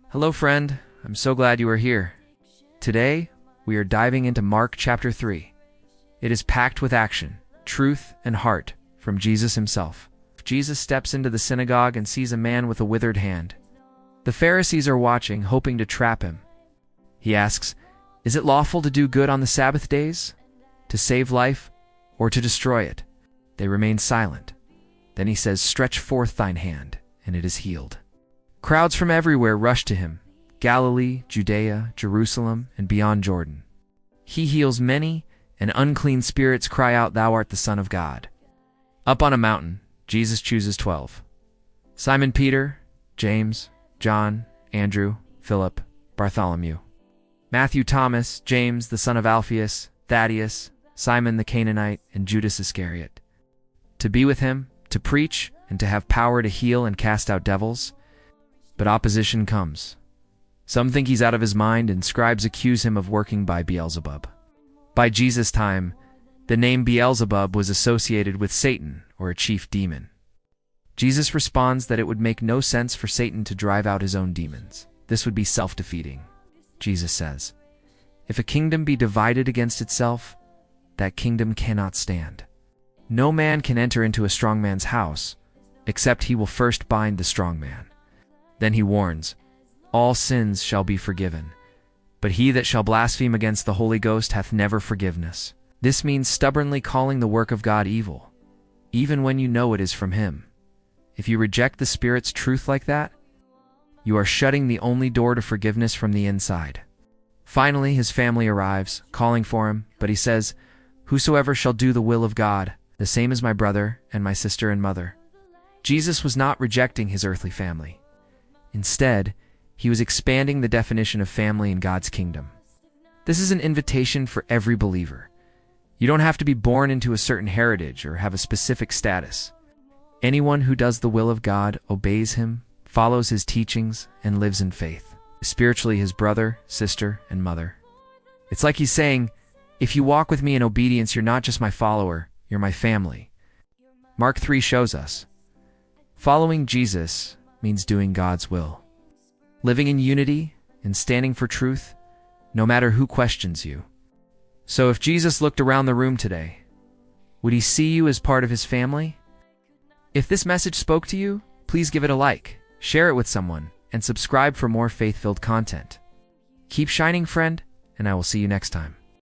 Hello, friend. I'm so glad you are here. Today, we are diving into Mark chapter 3. It is packed with action, truth, and heart from Jesus himself. Jesus steps into the synagogue and sees a man with a withered hand. The Pharisees are watching, hoping to trap him. He asks, "Is it lawful to do good on the Sabbath days? To save life, or to destroy it?" They remain silent. Then he says, "Stretch forth thine hand," and it is healed. Crowds from everywhere rush to him, Galilee, Judea, Jerusalem, and beyond Jordan. He heals many, and unclean spirits cry out, "Thou art the Son of God." Up on a mountain, Jesus chooses 12. Simon Peter, James, John, Andrew, Philip, Bartholomew, Matthew, Thomas, James, the son of Alphaeus, Thaddeus, Simon the Canaanite, and Judas Iscariot. To be with him, to preach, and to have power to heal and cast out devils. But opposition comes. Some think he's out of his mind, and scribes accuse him of working by Beelzebub. By Jesus' time, the name Beelzebub was associated with Satan, or a chief demon. Jesus responds that it would make no sense for Satan to drive out his own demons. This would be self-defeating. Jesus says, "If a kingdom be divided against itself, that kingdom cannot stand. No man can enter into a strong man's house, except he will first bind the strong man." Then he warns, "All sins shall be forgiven, but he that shall blaspheme against the Holy Ghost hath never forgiveness." This means stubbornly calling the work of God evil, even when you know it is from him. If you reject the Spirit's truth like that, you are shutting the only door to forgiveness from the inside. Finally, his family arrives, calling for him, but he says, "Whosoever shall do the will of God, the same is my brother and my sister and mother." Jesus was not rejecting his earthly family. Instead, he was expanding the definition of family in God's kingdom. This is an invitation for every believer. You don't have to be born into a certain heritage or have a specific status. Anyone who does the will of God obeys him, follows his teachings, and lives in faith, spiritually his brother, sister, and mother. It's like he's saying, if you walk with me in obedience, you're not just my follower, you're my family. Mark 3 shows us. Following Jesus means doing God's will. Living in unity and standing for truth, no matter who questions you. So if Jesus looked around the room today, would he see you as part of his family? If this message spoke to you, please give it a like, share it with someone, and subscribe for more faith-filled content. Keep shining, friend, and I will see you next time.